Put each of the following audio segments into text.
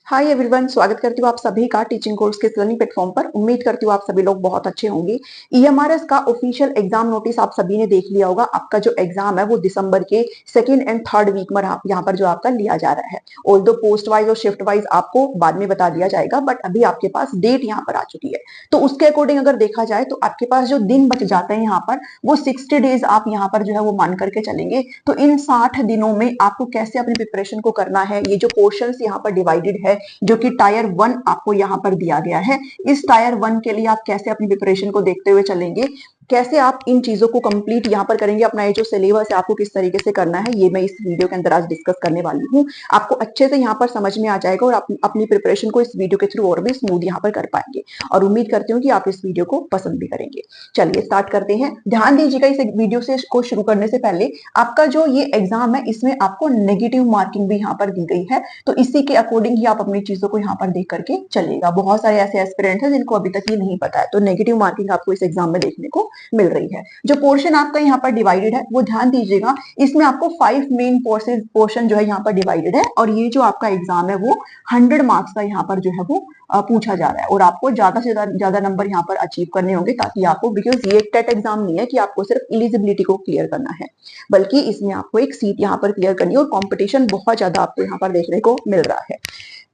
Hi everyone, स्वागत करती हूँ आप सभी का टीचिंग कोर्स के लर्निंग प्लेटफॉर्म पर। उम्मीद करती हूँ आप सभी लोग बहुत अच्छे होंगे। ईएमआरएस का ऑफिशियल एग्जाम नोटिस आप सभी ने देख लिया होगा। आपका जो एग्जाम है वो दिसंबर के सेकंड एंड थर्ड वीक में यहाँ पर जो आपका लिया जा रहा है। ऑल्दो पोस्ट वाइज और शिफ्ट वाइज आपको बाद में बता दिया जाएगा, बट अभी आपके पास डेट यहाँ पर आ चुकी है। तो उसके अकॉर्डिंग अगर देखा जाए तो आपके पास जो दिन बच जाते हैं यहाँ पर वो 60 डेज आप यहाँ पर जो है वो मान करके चलेंगे। तो इन 60 दिनों में आपको कैसे अपनी प्रिपरेशन को करना है, ये जो पोर्शन यहाँ पर डिवाइडेड है जो कि टायर 1 आपको यहाँ पर दिया गया है, इस टायर 1 के लिए आप कैसे अपनी प्रिपरेशन को देखते हुए चलेंगे, कैसे आप इन चीजों को कंप्लीट यहाँ पर करेंगे, अपना ये जो सिलेबस है आपको किस तरीके से करना है, ये मैं इस वीडियो के अंदर आज डिस्कस करने वाली हूँ। आपको अच्छे से यहाँ पर समझ में आ जाएगा और अपनी प्रिपरेशन को इस वीडियो के थ्रू और भी स्मूथ यहाँ पर कर पाएंगे। और उम्मीद करती हूँ कि आप इस वीडियो को पसंद भी करेंगे। चलिए स्टार्ट करते हैं। ध्यान दीजिएगा, इस वीडियो से को शुरू करने से पहले आपका जो ये एग्जाम है इसमें आपको नेगेटिव मार्किंग भी यहाँ पर दी गई है, तो इसी के अकॉर्डिंग ही आप अपनी चीजों को यहाँ पर देख करके चलिएगा। बहुत सारे ऐसे एस्पिरेंट हैं जिनको अभी तक ये नहीं पता है, तो नेगेटिव मार्किंग आपको इस एग्जाम में देखने को मिल रही है। जो पोर्शन आपका यहाँ पर डिवाइडेड है वो ध्यान दीजिएगा, इसमें आपको 5 मेन पोर्शन जो है यहाँ पर डिवाइडेड है, और ये जो आपका एग्जाम है वो 100 मार्क्स का यहाँ पर जो है वो पूछा जा रहा है, और आपको ज्यादा से ज्यादा नंबर यहाँ पर अचीव करने होंगे ताकि आपको, बिकॉज ये एक टेट एग्जाम नहीं है कि आपको सिर्फ एलिजिबिलिटी को क्लियर करना है, बल्कि इसमें आपको एक सीट यहाँ पर क्लियर करनी है, और कॉम्पिटिशन बहुत ज्यादा आपको यहाँ पर देखने को मिल रहा है।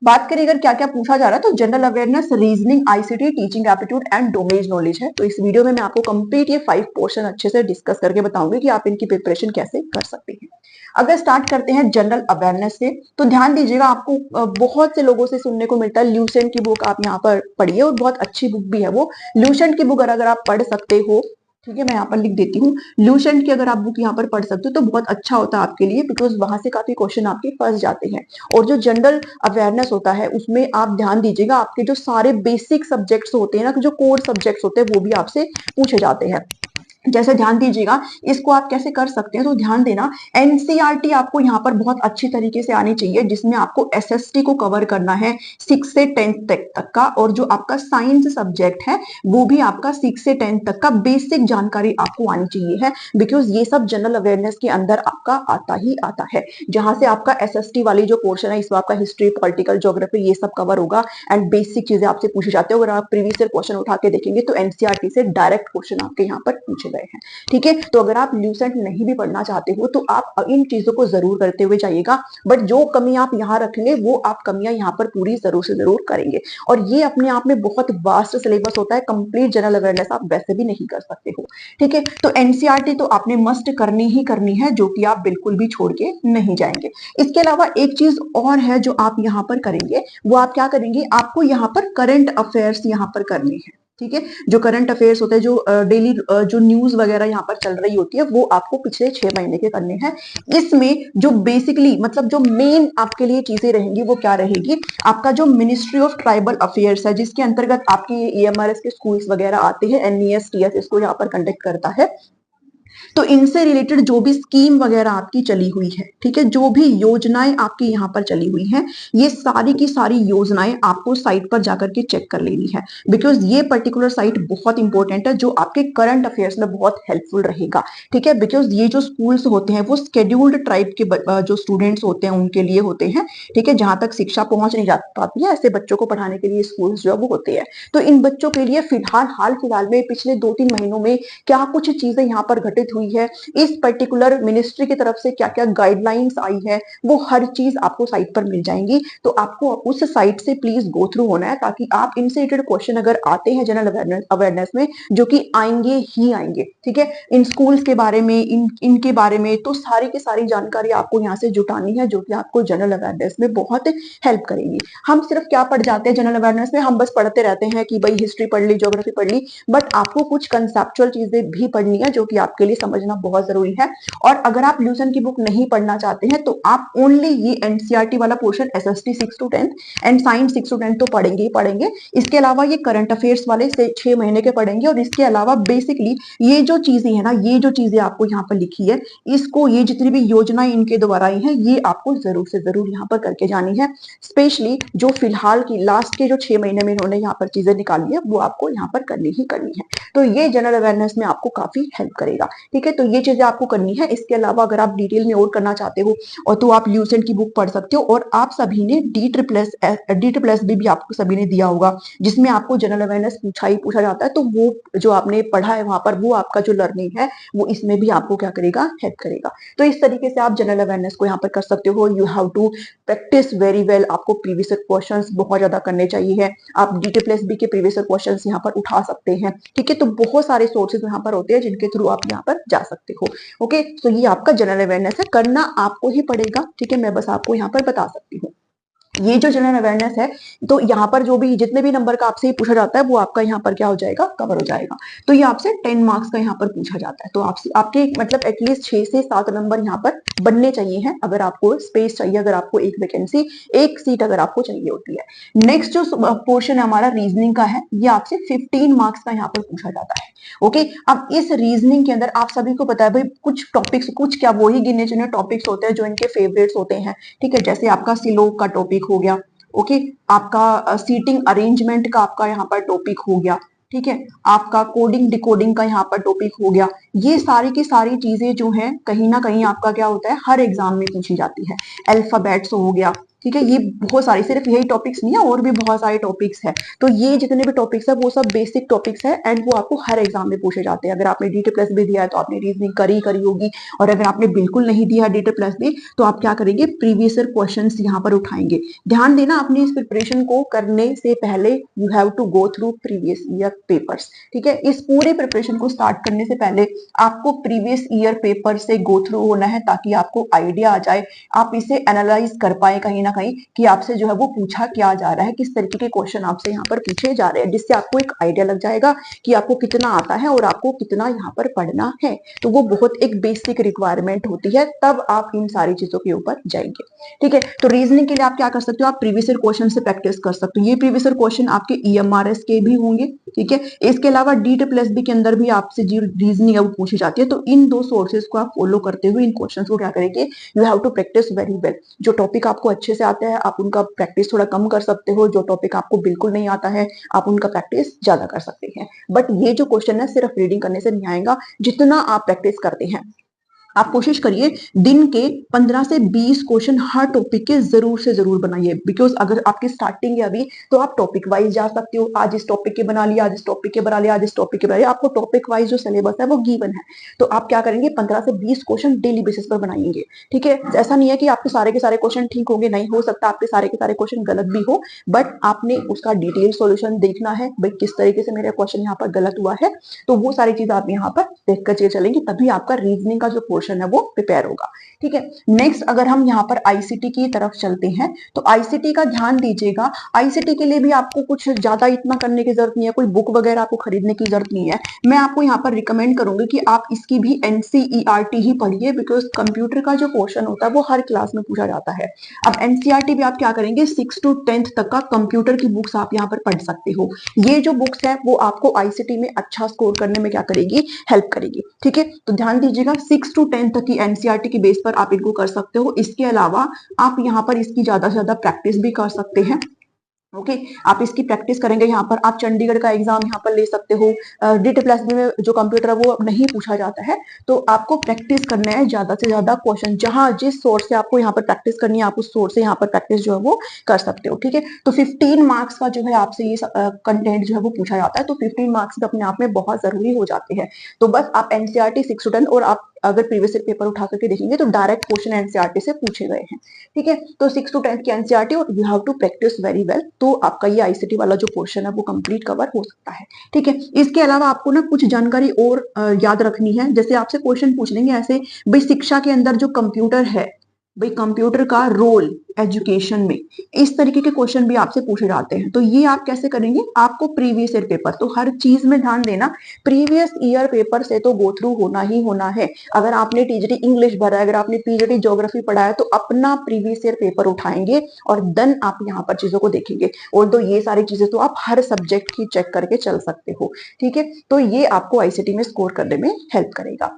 बात करें अगर क्या क्या पूछा जा रहा है, तो general awareness, reasoning, ICT, teaching aptitude and domain knowledge है। तो इस वीडियो में मैं आपको कंप्लीट ये 5 पोर्शन अच्छे से डिस्कस करके बताऊंगी कि आप इनकी प्रिपरेशन कैसे कर सकते हैं। अगर स्टार्ट करते हैं जनरल अवेयरनेस से, तो ध्यान दीजिएगा, आपको बहुत से लोगों से सुनने को मिलता है ल्यूसेंट की बुक आप यहाँ पर पढ़िए, और बहुत अच्छी बुक भी है वो। ल्यूसेंट की बुक अगर आप पढ़ सकते हो, ठीक है, मैं यहाँ पर लिख देती हूँ, ल्यूसेंट की अगर आप बुक यहाँ पर पढ़ सकते हो तो बहुत अच्छा होता है आपके लिए, बिकॉज वहां से काफी क्वेश्चन आपके फंस जाते हैं। और जो जनरल अवेयरनेस होता है उसमें आप ध्यान दीजिएगा, आपके जो सारे बेसिक सब्जेक्ट्स होते हैं ना, जो कोर सब्जेक्ट्स होते हैं वो भी आपसे पूछे जाते हैं। जैसे ध्यान दीजिएगा, इसको आप कैसे कर सकते हैं, तो ध्यान देना, एनसीईआरटी आपको यहाँ पर बहुत अच्छी तरीके से आनी चाहिए, जिसमें आपको एसएसटी को कवर करना है 6 से 10 तक का, और जो आपका साइंस सब्जेक्ट है वो भी आपका 6 से 10 तक का बेसिक जानकारी आपको आनी चाहिए है, बिकॉज ये सब जनरल अवेयरनेस के अंदर आपका आता ही आता है। जहां से आपका एसएसटी वाली जो पोर्शन है इसमें आपका हिस्ट्री, पॉलिटिकल, ज्योग्राफी ये सब कवर होगा, एंड बेसिक चीजें आपसे पूछी जाती है। अगर आप प्रीवियस ईयर क्वेश्चन उठा के देखेंगे तो एनसीईआरटी से डायरेक्ट क्वेश्चन आपके यहाँ पर पूछे गए हैं, ठीक है। तो अगर आप ल्यूसेंट नहीं भी पढ़ना चाहते हो तो आप इन चीजों को जरूर करते हुए जाइएगा, बट जो कमी आप यहाँ रखेंगे वो आप कमियां यहाँ पर पूरी जरूर से जरूर करेंगे। और ये अपने आप में बहुत वास्ट सिलेबस होता है, कंप्लीट जनरल अवेयरनेस आप वैसे भी नहीं कर सकते हो, ठीक है। तो एनसीईआरटी तो आपने मस्ट करनी ही करनी है, जो कि आप बिल्कुल भी छोड़ के नहीं जाएंगे। इसके अलावा एक चीज और है जो आप यहाँ पर करेंगे, वो आप क्या करेंगे, आपको यहाँ पर करंट अफेयर्स यहाँ पर करनी है, ठीक है। जो करंट अफेयर्स होते हैं, जो डेली जो न्यूज वगैरह यहाँ पर चल रही होती है, वो आपको पिछले 6 महीने के करने हैं। इसमें जो बेसिकली मतलब जो मेन आपके लिए चीजें रहेंगी वो क्या रहेगी, आपका जो मिनिस्ट्री ऑफ ट्राइबल अफेयर्स है, जिसके अंतर्गत आपके ईएमआरएस के स्कूल्स वगैरह आते हैं, एनईएस टीएस इसको यहाँ पर कंडक्ट करता है। तो इनसे रिलेटेड जो भी स्कीम वगैरह आपकी चली हुई है, ठीक है, जो भी योजनाएं आपकी यहाँ पर चली हुई हैं, ये सारी की सारी योजनाएं आपको साइट पर जाकर के चेक कर लेनी है, बिकॉज ये पर्टिकुलर साइट बहुत इंपॉर्टेंट है, जो आपके करंट अफेयर्स में बहुत हेल्पफुल रहेगा, ठीक है। बिकॉज ये जो स्कूल्स होते हैं वो शेड्यूल्ड ट्राइब के जो स्टूडेंट्स होते हैं उनके लिए होते हैं, ठीक है, जहां तक शिक्षा पहुंच नहीं जा पाती है, ऐसे बच्चों को पढ़ाने के लिए स्कूल्स जो है वो होते हैं। तो इन बच्चों के लिए हाल फिलहाल में पिछले 2-3 महीनों में क्या कुछ चीजें यहाँ पर घटित हुई है, इस पर्टिकुलर मिनिस्ट्री की तरफ से क्या क्या गाइडलाइंस आई है, वो हर चीज आपको साइट पर मिल जाएंगी। तो आपको उस साइट से प्लीज गो थ्रू होना है, ताकि आप इनसे रिलेटेड क्वेश्चन अगर आते हैं जनरल अवेयरनेस में, जो कि आएंगे ही आएंगे, ठीक है, इन स्कूल्स के बारे में, इनके बारे में, तो सारी की सारी जानकारी आपको यहाँ से जुटानी है, जो कि आपको जनरल अवेयरनेस में बहुत हेल्प करेगी। हम सिर्फ क्या पढ़ जाते हैं जनरल अवेयरनेस में, हम बस पढ़ते रहते हैं कि भाई हिस्ट्री पढ़ ली, ज्योग्राफी पढ़ ली, बट आपको कुछ कंसेप्चुअल चीजें भी पढ़नी है, जो कि आपके लिए समझना बहुत जरूरी है। और अगर आप ल्यूसेंट की बुक नहीं पढ़ना चाहते हैं तो आप ओनली ये एनसीईआरटी वाला portion SST 6 to 10 and science 6 to 10 तो पढ़ेंगे ही पढ़ेंगे। इसके अलावा ये करंट अफेयर्स वाले से 6 महीने के पढ़ेंगे, और इसके अलावा बेसिकली ये जो चीजें है ना, ये जो चीजें आपको यहाँ पर लिखी है, इसको, ये जितनी भी योजनाएं इनके द्वारा आई है, ये आपको जरूर से जरूर यहाँ पर करके जानी है। स्पेशली जो फिलहाल की लास्ट के जो 6 महीने में इन्होंने यहाँ पर चीजें निकाली है, वो आपको यहाँ पर करनी ही करनी है। तो ये जनरल अवेयरनेस में आपको काफी हेल्प करेगा, ठीक है। ठीक है। तो ये चीजें आपको करनी है। इसके अलावा अगर आप डिटेल में और करना चाहते हो और तो आप ल्यूसेंट की बुक पढ़ सकते हो। और आप सभी ने डी ट्रिपल एस भी आपको सभी ने दिया होगा, जिसमें आपको जनरल अवेयरनेस पूछा जाता है। तो वो जो आपने पढ़ा है वहां पर, वो आपका जो लर्निंग है वो इसमें भी आपको क्या करेगा, हेल्प करेगा। तो इस तरीके से आप जनरल अवेयरनेस को यहाँ पर कर सकते हो। You have to practice very well. आपको प्रीवियस क्वेश्चंस बहुत ज्यादा करने चाहिए। आप डी ट्रिपल एस बी के प्रीवियस क्वेश्चंस यहाँ पर उठा सकते हैं, ठीक है। तो बहुत सारे सोर्सेज यहाँ पर होते हैं जिनके थ्रू आप यहाँ पर जा सकते हो। ओके, तो ये आपका जनरल अवेयरनेस है, करना आपको ही पड़ेगा, ठीक है। मैं बस आपको यहाँ पर बता सकती हूँ। ये जो जनरल अवेयरनेस है, तो यहाँ पर जो भी जितने भी नंबर का आपसे पूछा जाता है वो आपका यहाँ पर क्या हो जाएगा, कवर हो जाएगा। तो ये आपसे 10 मार्क्स का यहाँ पर पूछा जाता है। तो आपसे आपके मतलब एटलीस्ट 6 से 7 नंबर यहाँ पर बनने चाहिए हैं, अगर आपको स्पेस चाहिए, अगर आपको एक वैकेंसी, एक सीट अगर आपको चाहिए होती है। नेक्स्ट जो पोर्शन है हमारा रीजनिंग का है, ये आपसे 15 मार्क्स का यहाँ पर पूछा जाता है। ओके, अब इस रीजनिंग के अंदर आप सभी को पता है भाई, कुछ टॉपिक्स, कुछ क्या वही गिने चुने टॉपिक्स होते हैं जो इनके फेवरेट्स होते हैं, ठीक है। जैसे आपका सिलोग का टॉपिक हो गया, ओके, आपका सीटिंग अरेंजमेंट का आपका यहाँ पर टॉपिक हो गया, ठीक है। आपका कोडिंग डिकोडिंग का यहाँ पर टॉपिक हो गया। ये सारी की सारी चीजें जो है कहीं ना कहीं आपका क्या होता है, हर एग्जाम में पूछी जाती है। अल्फाबेट्स हो गया, ठीक है। ये बहुत सारी, सिर्फ यही टॉपिक्स नहीं है, और भी बहुत सारे टॉपिक्स है। तो ये जितने भी टॉपिक्स है वो सब बेसिक टॉपिक्स है एंड वो आपको हर एग्जाम में पूछे जाते हैं। अगर आपने डी ट्रिपल एस भी दिया है तो आपने रीजनिंग करी होगी, और अगर आपने बिल्कुल नहीं दिया डी ट्रिपल एस भी तो आप क्या करेंगे, प्रीवियस ईयर क्वेश्चन यहाँ पर उठाएंगे। ध्यान देना, अपनी इस प्रिपरेशन को करने से पहले you have to go through previous year papers, ठीक है। इस पूरे प्रिपरेशन को स्टार्ट करने से पहले आपको प्रीवियस ईयर पेपर से गो थ्रू होना है, ताकि आपको आइडिया आ जाए, आप इसे एनालाइज कर पाए कहीं ना कहीं कि आपसे जो है वो पूछा क्या जा रहा है, किस तरीके के क्वेश्चन आपसे यहाँ पर पूछे जा रहे हैं, जिससे आपको एक आइडिया लग जाएगा कि आपको कितना आता है और आपको कितना यहाँ पर पढ़ना है। तो वो बहुत एक बेसिक रिक्वायरमेंट होती है, तब आप इन सारी चीजों के ऊपर जाएंगे, ठीक है। तो रीजनिंग के लिए आप क्या कर सकते हो, आप प्रीवियस ईयर क्वेश्चन से प्रैक्टिस कर सकते हो। ये प्रीवियस ईयर क्वेश्चन आपके ईएमआरएस के भी होंगे, ठीक है। इसके अलावा डी ट्रिपल एस बी के अंदर भी आपसे जो रीजनिंग है वो पूछी जाती है। तो इन दो सोर्सेज को आप फॉलो करते हुए इन क्वेश्चन को क्या करेंगे, you have to practice very well. जो टॉपिक आपको अच्छे से आता है आप उनका प्रैक्टिस थोड़ा कम कर सकते हो, जो टॉपिक आपको बिल्कुल नहीं आता है आप उनका प्रैक्टिस ज्यादा कर सकते हैं। बट ये जो क्वेश्चन है सिर्फ रीडिंग करने से नहीं आएगा, जितना आप प्रैक्टिस करते हैं आप कोशिश करिए दिन के 15 से 20 क्वेश्चन हर टॉपिक के जरूर से जरूर बनाइए। बिकॉज अगर आपकी स्टार्टिंग है अभी, तो आप टॉपिक वाइज जा सकते हो। आज इस टॉपिक के बना लिया, आज इस टॉपिक के बना लिया, आज इस टॉपिक के बना लिया। आपको टॉपिक वाइज जो सिलेबस है वो गिवन है, तो आप क्या करेंगे, 15 से 20 क्वेश्चन डेली बेसिस पर बनाएंगे, ठीक है। ऐसा नहीं है कि आपके सारे के सारे क्वेश्चन ठीक होंगे, नहीं, हो सकता आपके सारे के सारे क्वेश्चन गलत भी हो, बट आपने उसका डिटेल सॉल्यूशन देखना है, भाई किस तरीके से मेरा क्वेश्चन यहाँ पर गलत हुआ है। तो वो सारी चीज आप यहाँ पर देख कर चलेंगे, तभी आपका रीजनिंग का जो पोर्शन है वो प्रिपेयर होगा, ठीक है। नेक्स्ट अगर हम यहाँ पर आईसीटी की तरफ चलते हैं, तो आईसीटी का ध्यान दीजिएगा। आईसीटी के लिए भी आपको कुछ ज्यादा इतना करने की जरूरत नहीं है, कोई बुक वगैरह आपको खरीदने की जरूरत नहीं है। मैं आपको यहाँ पर रिकमेंड करूंगी कि आप इसकी भी एनसीईआरटी ही पढ़िए, बिकॉज कंप्यूटर का जो पोर्शन होता है वो हर क्लास में पूछा जाता है। अब एनसीईआरटी भी आप क्या करेंगे, 6 to 10th तक का कंप्यूटर की बुक्स आप यहाँ पर पढ़ सकते हो। ये जो बुक्स है वो आपको आईसीटी में अच्छा स्कोर करने में क्या करेगी, हेल्प करेगी, ठीक है। तो ध्यान दीजिएगा, 6 to 10 तक की एनसीईआरटी की बेस पर आप इनको कर सकते हो। इसके अलावा आप यहाँ पर इसकी ज्यादा से ज्यादा प्रैक्टिस भी कर सकते हैं, ओके। आप इसकी प्रैक्टिस करेंगे, यहाँ पर आप चंडीगढ़ का एग्जाम यहाँ पर ले सकते हो। डी ट्रिपल एस बी में जो कंप्यूटर है वो नहीं पूछा जाता है, तो आपको प्रैक्टिस करना है ज्यादा से ज्यादा क्वेश्चन। जहां जिस सोर्स से आपको यहाँ पर प्रैक्टिस करनी है, आप उस सोर्स से यहाँ पर प्रैक्टिस जो है वो कर सकते हो, ठीक है। तो 15 मार्क्स का जो है आपसे ये कंटेंट जो है वो पूछा जाता है, तो 15 मार्क्स अपने आप में बहुत जरूरी हो जाते हैं। तो बस आप एनसीईआरटी 6 to 10, और आप अगर प्रीवियस ईयर पेपर उठा करके देखेंगे तो डायरेक्ट क्वेश्चन एनसीईआरटी से पूछे गए हैं, ठीक है। तो 6 to 10 की एनसीईआरटी, और you have to practice very well, तो आपका ये आईसीटी वाला जो पोर्शन है वो कंप्लीट कवर हो सकता है, ठीक है। इसके अलावा आपको ना कुछ जानकारी और याद रखनी है। जैसे आपसे क्वेश्चन पूछ लेंगे ऐसे, भाई शिक्षा के अंदर जो कंप्यूटर है, भाई कंप्यूटर का रोल एजुकेशन में, इस तरीके के क्वेश्चन भी आपसे पूछे जाते हैं। तो ये आप कैसे करेंगे, आपको प्रीवियस ईयर पेपर, तो हर चीज में ध्यान देना, प्रीवियस ईयर पेपर से तो गो थ्रू होना ही होना है। अगर आपने टीजीटी इंग्लिश भरा है, अगर आपने पीजीटी ज्योग्राफी पढ़ा है, तो अपना प्रीवियस ईयर पेपर उठाएंगे और देन आप यहाँ पर चीजों को देखेंगे। और तो ये सारी चीजें तो आप हर सब्जेक्ट की चेक करके चल सकते हो, ठीक है। तो ये आपको आईसीटी में स्कोर करने में हेल्प करेगा।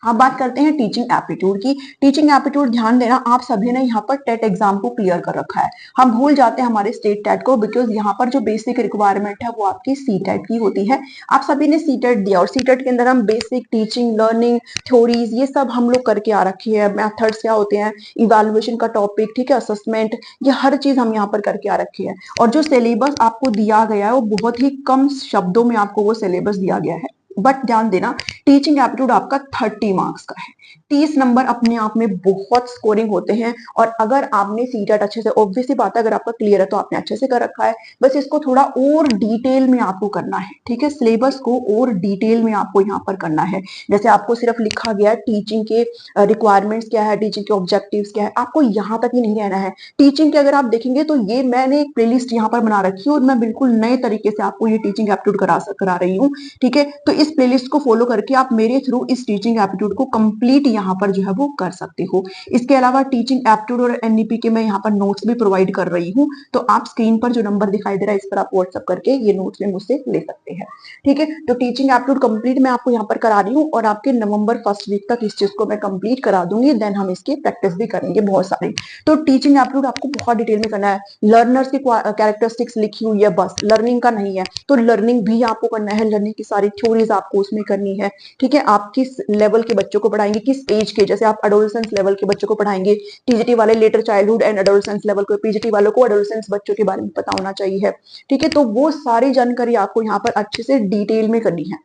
अब बात करते हैं टीचिंग एप्टीट्यूड की। टीचिंग एप्टीट्यूड ध्यान देना, आप सभी ने यहाँ पर टेट एग्जाम को क्लियर कर रखा है। हम भूल जाते हैं हमारे स्टेट टेट को, बिकॉज यहाँ पर जो बेसिक रिक्वायरमेंट है वो आपकी सी टेट की होती है। आप सभी ने सी टेट दिया और सी टेट के अंदर हम बेसिक टीचिंग, लर्निंग, थ्योरीज ये सब हम लोग करके आ रखी है। मेथड्स क्या होते हैं, इवेल्युएशन का टॉपिक, ठीक है, असेसमेंट, ये हर चीज हम यहाँ पर करके आ रखी है। और जो सिलेबस आपको दिया गया है वो बहुत ही कम शब्दों में आपको वो सिलेबस दिया गया है। बट ध्यान देना, टीचिंग एप्टीट्यूड आपका 30 मार्क्स का है। 30 नंबर अपने आप में बहुत स्कोरिंग होते हैं। और अगर आपने सीटेट अच्छे से, ऑब्वियस बात है, अगर आपका क्लियर है तो आपने अच्छे से कर रखा है, बस इसको थोड़ा और डिटेल में आपको करना है, ठीक है, सिलेबस को और डिटेल में आपको यहाँ पर करना है। जैसे आपको सिर्फ लिखा गया है टीचिंग के रिक्वायरमेंट्स क्या है, टीचिंग के ऑब्जेक्टिव्स क्या है, आपको यहाँ तक ही नहीं रहना है। टीचिंग के अगर आप देखेंगे तो ये मैंने एक प्लेलिस्ट यहाँ पर बना रखी है और मैं बिल्कुल नए तरीके से आपको ये टीचिंग एप्टीट्यूड करा रही हूँ, ठीक है। तो इस प्लेलिस्ट को फॉलो करके आप मेरे थ्रू इस टीचिंग एप्टीट्यूड को कंप्लीट यहाँ पर जो है वो कर सकते हो। इसके अलावा टीचिंग एप्टीट्यूड और एनईपी के मैं यहाँ पर नोट्स भी प्रोवाइड कर रही हूँ। तो आप स्क्रीन पर जो नंबर दिखाई दे रहा है इस पर आप व्हाट्सएप करके ये नोट्स भी मुझसे ले सकते हैं, ठीक है। तो टीचिंग एप्टीट्यूड कंप्लीट मैं आपको यहाँ पर करा रही हूँ और आपके नवंबर फर्स्ट वीक तक इस चीज को मैं कंप्लीट करा दूंगी। देन हम इसकी प्रैक्टिस भी करेंगे बहुत सारी। तो टीचिंग एप्टीट्यूड आपको बहुत डिटेल में करना है। लर्नर्स की कैरेक्टरिस्टिक्स लिखी हुई है, बस लर्निंग का नहीं है, तो लर्निंग भी आपको करना है। लर्निंग की सारी थ्योरीज आपको उसमें करनी है, ठीक है। आप किस लेवल के बच्चों को पढ़ाएंगे, किस एज के, जैसे आप एडोलसेंस लेवल के बच्चों को पढ़ाएंगे, टीजीटी वाले letter childhood and adolescence level को, पीजीटी वालों को एडोलसेंस बच्चों के बारे में पता होना चाहिए, ठीक है। तो वो सारी जानकारी आपको यहाँ पर अच्छे से डिटेल में करनी है।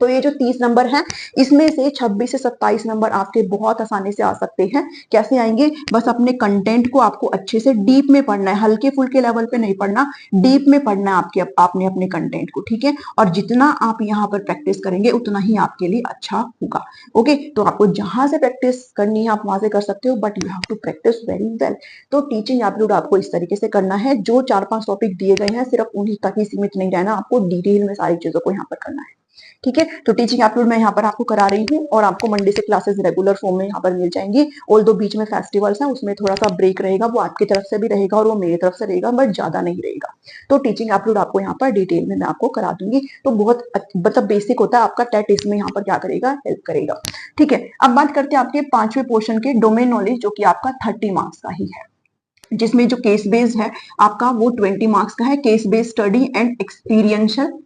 तो ये जो 30 नंबर हैं, इसमें से 26 से 27 नंबर आपके बहुत आसानी से आ सकते हैं। कैसे आएंगे, बस अपने कंटेंट को आपको अच्छे से डीप में पढ़ना है, हल्के फुल्के लेवल पे नहीं पढ़ना, डीप में पढ़ना है आपने अपने कंटेंट को, ठीक है। और जितना आप यहाँ पर प्रैक्टिस करेंगे उतना ही आपके लिए अच्छा होगा। ओके, तो आपको जहां से प्रैक्टिस करनी है आप वहां से कर सकते हो, but you have to practice very well. तो टीचिंग एप्टीट्यूड आपको इस तरीके से करना है। जो 4-5 टॉपिक दिए गए हैं सिर्फ उन्हीं तक ही सीमित नहीं रहना, आपको डिटेल में सारी चीजों को यहाँ पर करना है, ठीक है। तो टीचिंग एप्टीट्यूड मैं यहाँ पर आपको करा रही हूँ और आपको मंडे से क्लासेस रेगुलर फॉर्म में यहाँ पर मिल जाएंगी। ऑल दो बीच में फेस्टिवल्स हैं, उसमें थोड़ा सा ब्रेक रहेगा, वो आपकी तरफ से भी रहेगा और वो मेरी तरफ से रहेगा, बट ज्यादा नहीं रहेगा। तो टीचिंग एप्टीट्यूड आपको यहाँ पर डिटेल में मैं आपको करा दूंगी। तो बहुत मतलब बेसिक होता है आपका, टेट इसमें यहाँ पर क्या करेगा, हेल्प करेगा, ठीक है। अब बात करते हैं आपके 5वें पोर्शन के डोमेन नॉलेज, जो कि आपका 30 मार्क्स का ही है, जिसमें जो केस बेस्ड है आपका वो 20 मार्क्स का है। Case based study and experiential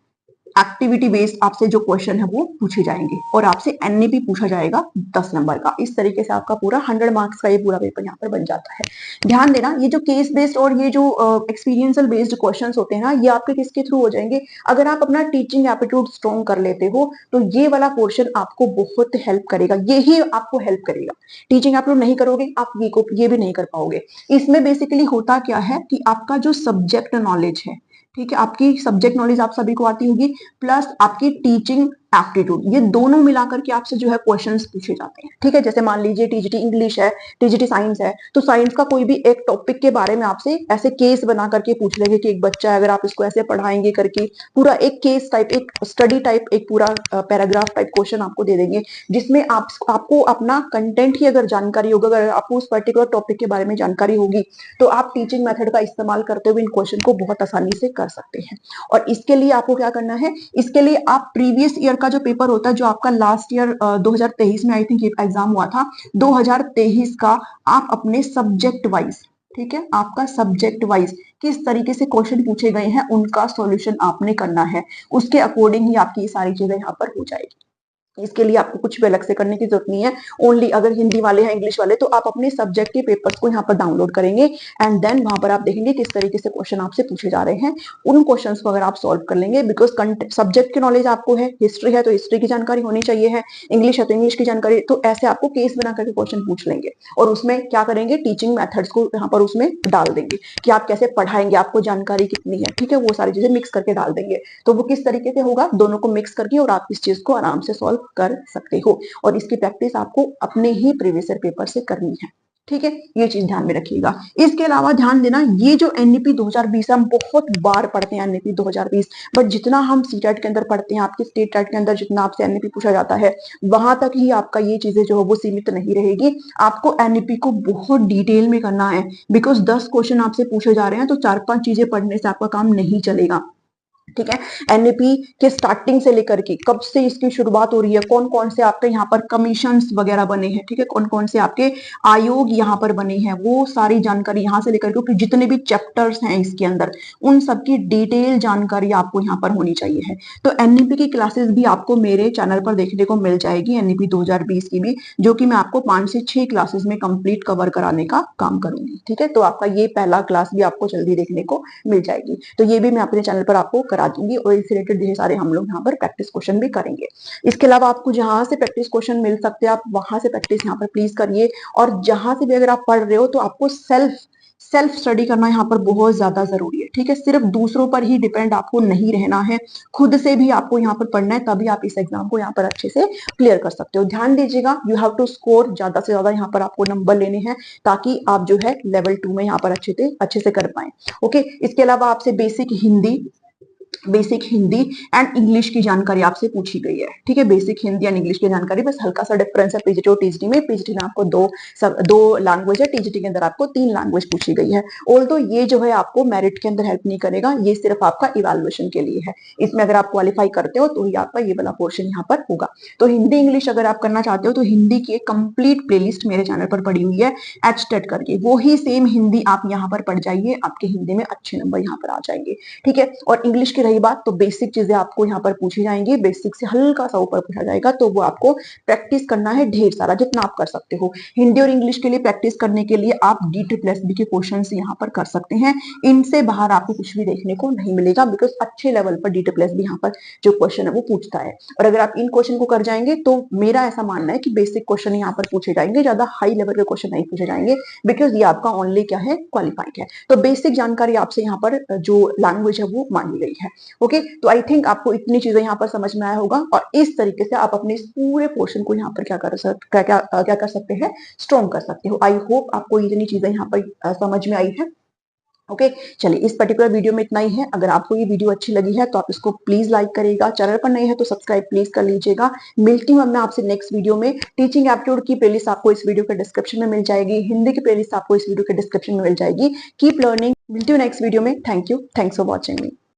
activity based आपसे जो क्वेश्चन है वो पूछे जाएंगे और आपसे एनईपी पूछा जाएगा 10 नंबर का। इस तरीके से आपका पूरा 100 मार्क्स का ये पूरा पेपर यहाँ पर बन जाता है। ध्यान देना, ये जो केस बेस्ड और ये जो एक्सपीरियंशियल बेस्ड क्वेश्चंस होते हैं ना, ये आपके किसके थ्रू हो जाएंगे, अगर आप अपना टीचिंग एप्टीट्यूड स्ट्रॉन्ग कर लेते हो तो ये वाला पोर्शन आपको बहुत हेल्प करेगा, यही आपको हेल्प करेगा। टीचिंग एप्टीट्यूड नहीं करोगे आप ये भी नहीं कर पाओगे। इसमें बेसिकली होता क्या है कि आपका जो सब्जेक्ट नॉलेज है, ठीक है, आपकी सब्जेक्ट नॉलेज आप सभी को आती होगी, प्लस आपकी टीचिंग एप्टीट्यूड, ये दोनों मिलाकर के आपसे जो है क्वेश्चंस पूछे जाते हैं, ठीक है। जैसे मान लीजिए टीजीटी इंग्लिश है, टीजीटी साइंस है, तो साइंस का कोई भी एक टॉपिक के बारे में आपसे ऐसे केस बना करके पूछ लेंगे कि एक बच्चा है, अगर आप इसको ऐसे पढ़ाएंगे करके पूरा एक केस टाइप, एक स्टडी टाइप, एक पूरा पैराग्राफ टाइप क्वेश्चन आपको दे देंगे, जिसमें आपको अपना कंटेंट की अगर जानकारी होगी, अगर आपको उस पर्टिकुलर टॉपिक के बारे में जानकारी होगी, तो आप टीचिंग मेथड का इस्तेमाल करते हुए इन क्वेश्चन को बहुत आसानी से कर सकते हैं। और इसके लिए आपको क्या करना है, इसके लिए आप प्रीवियस ईयर का जो पेपर होता है, जो आपका लास्ट ईयर 2023 में आई थिंक एग्जाम हुआ था, 2023 का आप अपने सब्जेक्ट वाइज, ठीक है, आपका सब्जेक्ट वाइज किस तरीके से क्वेश्चन पूछे गए हैं उनका सॉल्यूशन आपने करना है, उसके अकॉर्डिंग ही आपकी ये सारी चीजें यहाँ पर हो जाएगी। इसके लिए आपको कुछ भी अलग से करने की जरूरत नहीं है। ओनली अगर हिंदी वाले हैं, इंग्लिश वाले, तो आप अपने सब्जेक्ट के पेपर्स को यहाँ पर डाउनलोड करेंगे एंड देन वहां पर आप देखेंगे किस तरीके से क्वेश्चन आपसे पूछे जा रहे हैं। उन क्वेश्चंस को अगर आप सॉल्व कर लेंगे, बिकॉज सब्जेक्ट की नॉलेज आपको है, हिस्ट्री है तो हिस्ट्री की जानकारी होनी चाहिए है, इंग्लिश है तो इंग्लिश की जानकारी, तो ऐसे आपको केस बना करके क्वेश्चन पूछ लेंगे और उसमें क्या करेंगे, टीचिंग मेथड्स को यहाँ पर उसमें डाल देंगे कि आप कैसे पढ़ाएंगे, आपको जानकारी कितनी है, ठीक है, वो सारी चीजें मिक्स करके डाल देंगे। तो वो किस तरीके से होगा, दोनों को मिक्स करके और आप इस चीज को आराम से सॉल्व कर सकते हो। और इसकी प्रैक्टिस आपको अपने ही प्रीवियस ईयर पेपर से करनी है, ठीक है, ये चीज ध्यान में रखिएगा। इसके अलावा ध्यान देना, ये जो एनईपी 2020 हम बहुत बार पढ़ते हैं एनईपी 2020, बट जितना हम सीटेट के अंदर पढ़ते हैं, आपके स्टेट टेट के अंदर जितना आपसे एनईपी पूछा जाता है, वहां तक ही आपका ये चीजें जो है वो सीमित नहीं रहेगी। आपको एनईपी को बहुत डिटेल में करना है, बिकॉज 10 क्वेश्चन आपसे पूछे जा रहे हैं, तो 4-5 चीजें पढ़ने से आपका काम नहीं चलेगा। ठीक है। एनईपी के स्टार्टिंग से लेकर के कब से इसकी शुरुआत हो रही है, कौन कौन से आपके यहाँ पर कमीशंस वगैरह बने हैं, ठीक है, कौन कौन से आपके आयोग यहाँ पर बने हैं, वो सारी जानकारी यहाँ से लेकर के जितने भी चैप्टर्स हैं इसके अंदर उन सबकी डिटेल जानकारी आपको यहाँ पर होनी चाहिए है। तो एनईपी की क्लासेस भी आपको मेरे चैनल पर देखने को मिल जाएगी, एनईपी 2020 की भी, जो कि मैं आपको 5 से 6 क्लासेस में कंप्लीट कवर कराने का काम करूंगी। ठीक है, तो आपका ये पहला क्लास भी आपको जल्दी देखने को मिल जाएगी। तो ये भी मैं अपने चैनल पर आपको करा दूंगी और इससे रिलेटेड ढेर सारे हम लोग यहाँ पर प्रैक्टिस क्वेश्चन भी करेंगे। इसके अलावा आपको जहां से प्रैक्टिस क्वेश्चन मिल सकते हैं आप वहां से प्रैक्टिस यहाँ पर प्लीज करिए। और जहां से भी अगर आप पढ़ रहे हो तो आपको सेल्फ स्टडी करना यहाँ पर बहुत ज्यादा जरूरी है। ठीक है, सिर्फ दूसरों पर ही डिपेंड आपको नहीं रहना है, खुद से भी आपको यहाँ पर पढ़ना है, तभी आप इस एग्जाम को यहाँ पर अच्छे से क्लियर कर सकते हो। ध्यान दीजिएगा, यू हैव टू स्कोर ज्यादा से ज्यादा यहाँ पर आपको नंबर लेने हैं ताकि आप जो है लेवल 2 में यहाँ पर अच्छे से कर पाए। ओके, इसके अलावा आपसे बेसिक हिंदी एंड इंग्लिश की जानकारी आपसे पूछी गई है। ठीक है, बेसिक हिंदी एंड इंग्लिश की जानकारी, बस हल्का सा डिफरेंस है पीजीटी और टीजीटी में। पीजीटी में आपको दो लैंग्वेज है, टीजीटी के अंदर आपको 3 लैंग्वेज पूछी गई है। ऑल्दो ये जो है आपको मेरिट के अंदर हेल्प नहीं करेगा, ये सिर्फ आपका इवैल्यूएशन के लिए है। इसमें अगर आप क्वालिफाई करते हो तो ही आपका ये वाला पोर्शन यहाँ पर होगा। तो हिंदी इंग्लिश अगर आप करना चाहते हो तो हिंदी की एक कंप्लीट प्लेलिस्ट मेरे चैनल पर पड़ी हुई है एचटेट करके, वो ही सेम हिंदी आप यहाँ पर पढ़ जाइए, आपके हिंदी में अच्छे नंबर यहाँ पर आ जाएंगे। ठीक है, और इंग्लिश की रही बात तो बेसिक चीजें आपको यहाँ पर पूछी जाएंगी, बेसिक से हल्का सा ऊपर पूछा जाएगा, तो वो आपको प्रैक्टिस करना है ढेर सारा जितना आप कर सकते हो। हिंदी और इंग्लिश के लिए प्रैक्टिस करने के लिए आप DSSB के क्वेश्चंस यहाँ पर कर सकते हैं, इनसे बाहर आपको कुछ भी देखने को नहीं मिलेगा, बिकॉज अच्छे लेवल पर DSSB यहाँ पर जो क्वेश्चन है वो पूछता है। और अगर आप इन क्वेश्चन को कर जाएंगे तो मेरा ऐसा मानना है कि बेसिक क्वेश्चन यहाँ पर पूछे जाएंगे, ज्यादा हाई लेवल के क्वेश्चन नहीं पूछे जाएंगे, बिकॉज ये आपका ओनली क्या है, क्वालिफाइड है। तो बेसिक जानकारी आपसे यहाँ पर जो लैंग्वेज है वो मांगी गई है। ओके, तो आई थिंक आपको इतनी चीजें यहाँ पर समझ में आया होगा और इस तरीके से आप अपने इस पूरे पोर्शन को यहाँ पर क्या कर सकते हैं, स्ट्रॉन्ग कर सकते हो। आई होप आपको इतनी चीजें यहाँ पर समझ में आई है। ओके, चलिए इस पर्टिकुलर वीडियो में इतना ही है। अगर आपको ये वीडियो अच्छी लगी है तो आप इसको प्लीज लाइक करिएगा, चैनल पर नए हैं तो सब्सक्राइब प्लीज कर लीजिएगा। मिलती हूँ मैं आपसे नेक्स्ट वीडियो में। टीचिंग एप्टीट्यूड की प्लेलिस्ट आपको इस वीडियो के डिस्क्रिप्शन में मिल जाएगी, हिंदी की प्लेलिस्ट आपको इस वीडियो के डिस्क्रिप्शन में मिल जाएगी। कीप लर्निंग, मिलती हूँ नेक्स्ट वीडियो में। Thank you, thanks for watching me.